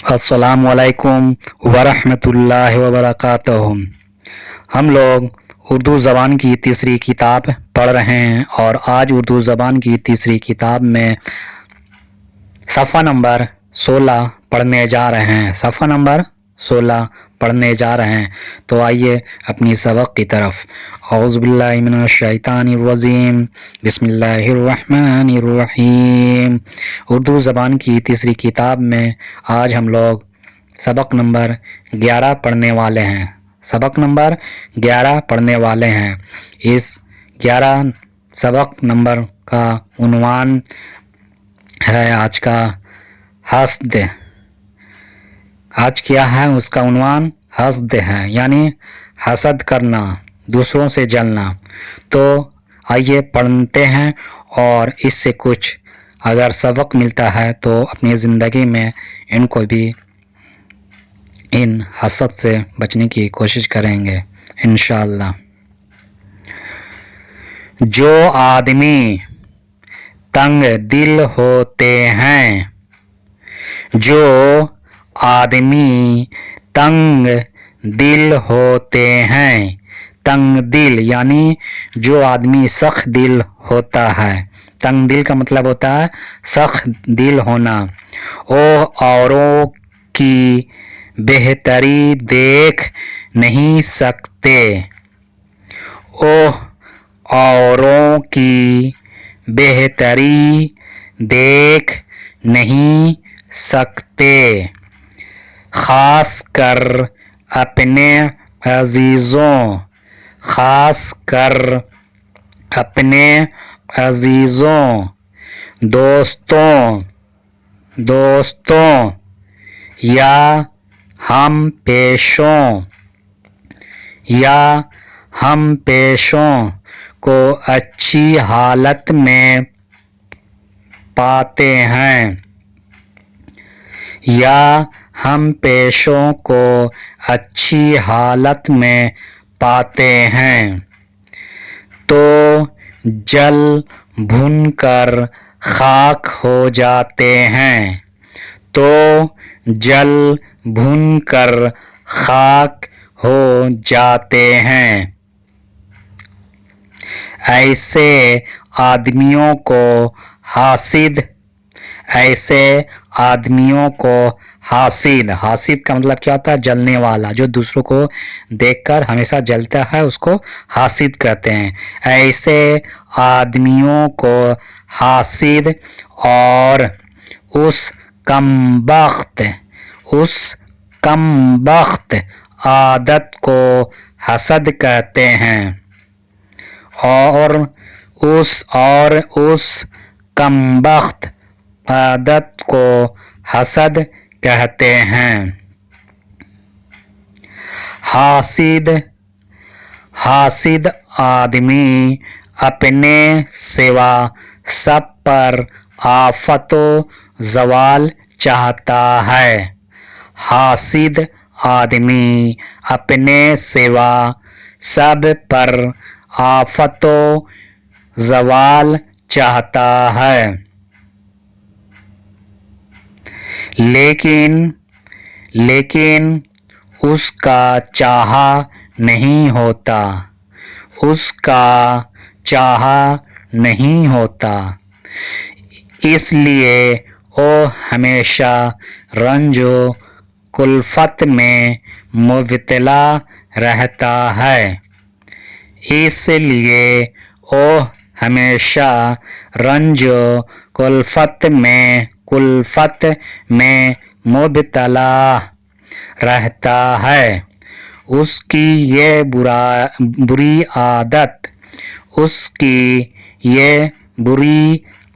السلام علیکم ورحمۃ اللہ وبرکاتہ۔ ہم لوگ اردو زبان کی تیسری کتاب پڑھ رہے ہیں اور آج اردو زبان کی تیسری کتاب میں صفحہ نمبر 16 پڑھنے جا رہے ہیں۔ صفحہ نمبر 16 پڑھنے جا رہے ہیں، تو آئیے اپنی سبق کی طرف۔ اعوذ باللہ من الشیطان الرجیم، بسم اللہ الرحمن الرحیم۔ اردو زبان کی تیسری کتاب میں آج ہم لوگ سبق نمبر 11 پڑھنے والے ہیں۔ سبق نمبر 11 پڑھنے والے ہیں۔ اس 11 سبق نمبر کا عنوان ہے آج کا حسد۔ آج کیا ہے اس کا عنوان؟ حسد ہے، یعنی حسد کرنا، دوسروں سے جلنا۔ تو آئیے پڑھتے ہیں اور اس سے کچھ اگر سبق ملتا ہے تو اپنی زندگی میں ان کو بھی ان حسد سے بچنے کی کوشش کریں گے انشاءاللہ۔ جو آدمی تنگ دل ہوتے ہیں، جو آدمی تنگ دل ہوتے ہیں، تنگ دل یعنی جو آدمی سخت دل ہوتا ہے۔ تنگ دل کا مطلب ہوتا ہے سخت دل ہونا۔ وہ اوروں کی بہتری دیکھ نہیں سکتے، وہ اوروں کی بہتری دیکھ نہیں سکتے، خاص کر اپنے عزیزوں، خاص کر اپنے عزیزوں، دوستوں یا ہم پیشوں کو اچھی حالت میں پاتے ہیں، یا ہم پیشوں کو اچھی حالت میں پاتے ہیں، تو جل بھن کر خاک ہو جاتے ہیں، تو جل بھن کر خاک ہو جاتے ہیں۔ ایسے آدمیوں کو حاسد حاسد کا مطلب کیا ہوتا ہے؟ جلنے والا، جو دوسروں کو دیکھ کر ہمیشہ جلتا ہے اس کو حاسد کہتے ہیں۔ ایسے آدمیوں کو حاسد اور اس کمبخت عادت کو حسد کہتے ہیں، اور اس کمبخت عادت کو حسد کہتے ہیں۔ حاسد آدمی اپنے سوا سب پر آفت و زوال چاہتا ہے۔ حاسد آدمی اپنے سوا سب پر آفت و زوال چاہتا ہے، لیکن اس کا چاہا نہیں ہوتا، اس کا چاہا نہیں ہوتا، اس لیے وہ ہمیشہ رنج و کلفت میں مبتلا رہتا ہے، اس لیے وہ ہمیشہ رنج و کلفت میں مبتلا رہتا ہے۔ اس کی یہ بری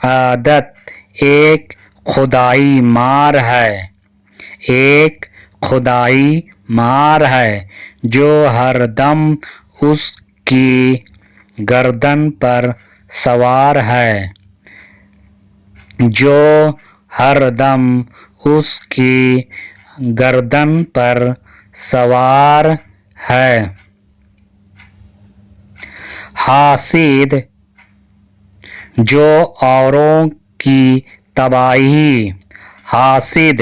عادت ایک خدائی مار ہے جو ہر دم اس کی گردن پر سوار ہے، جو ہر دم اس کی گردن پر سوار ہے۔ حاسد جو اوروں کی تباہی، حاسد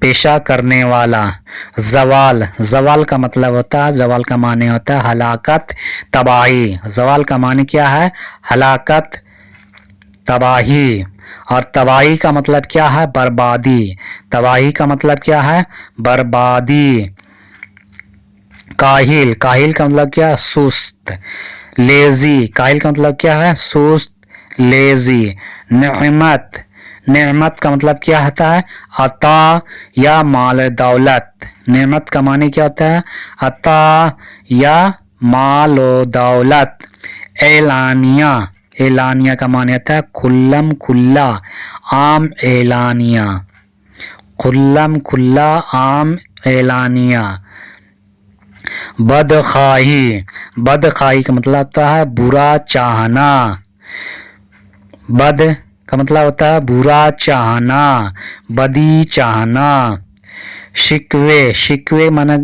پیشہ کرنے والا. زوال, زوال کا مطلب ہوتا ہے, زوال کا معنی ہوتا ہے ہلاکت, تباہی. زوال کا معنی کیا ہے؟ ہلاکت, تباہی. اور تباہی کا مطلب کیا ہے؟ بربادی. تباہی کا مطلب کیا ہے؟ بربادی. کاہل, کاہل کا مطلب کیا ہے؟ سست. لیزی, کاہل کا مطلب کیا ہے؟ سست, لیزی. نعمت, نعمت کا مطلب کیا ہوتا ہے؟ عطا یا مال دولت. نعمت کا معنی کیا ہوتا ہے؟ عطا یا مال و دولت. اعلانیہ, اعلانیہ کا معنی ہوتا ہے کھلم کھلا, عام اعلانیہ. کھلم کھلا, عام اعلانیہ. بدخواہی, بدخواہی کا مطلب ہوتا ہے برا چاہنا. بد کا مطلب ہوتا ہے برا چاہنا, بدی چاہنا. شکوے, شکوے مانا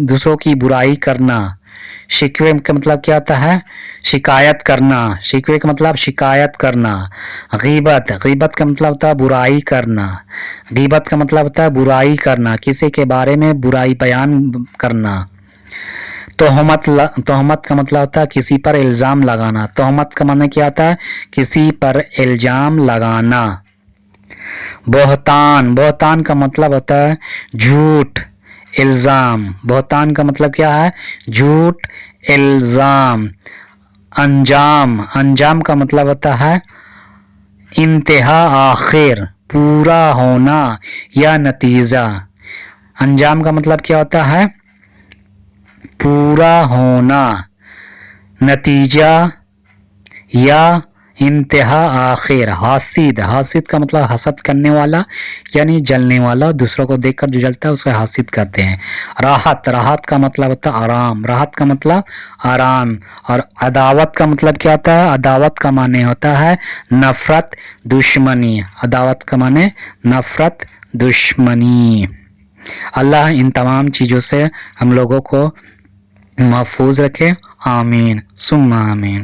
دوسروں کی برائی کرنا. شکوے کا مطلب کیا ہوتا ہے؟ شکایت کرنا. شکوے کا مطلب شکایت کرنا. غیبت, غیبت کا مطلب ہوتا ہے برائی کرنا. غیبت کا مطلب ہوتا ہے برائی کرنا, کسی کے بارے میں برائی بیان کرنا. تہمت, تہمت کا مطلب ہوتا ہے کسی پر الزام لگانا. تہمت کا معنی کیا ہوتا ہے؟ کسی پر الزام لگانا. بہتان, بہتان کا مطلب ہوتا ہے جھوٹ, الزام. بہتان کا مطلب کیا ہے؟ جھوٹ, الزام. انجام, انجام کا مطلب ہوتا ہے انتہا, آخر, پورا ہونا یا نتیجہ. انجام کا مطلب کیا ہوتا ہے؟ پورا ہونا, نتیجہ یا انتہا, آخر. حاسد, حاسد کا مطلب حسد کرنے والا یعنی جلنے والا, دوسروں کو دیکھ کر جو جلتا ہے اس کو حاسد کہتے ہیں. راحت, راحت کا مطلب ہوتا ہے آرام. راحت کا مطلب آرام. اور عداوت کا مطلب کیا ہوتا ہے؟ عداوت کا معنی ہوتا ہے نفرت, دشمنی. عداوت کا معنی نفرت, دشمنی. اللہ ان تمام چیزوں سے ہم لوگوں کو محفوظ رکھے. آمین ثم آمین.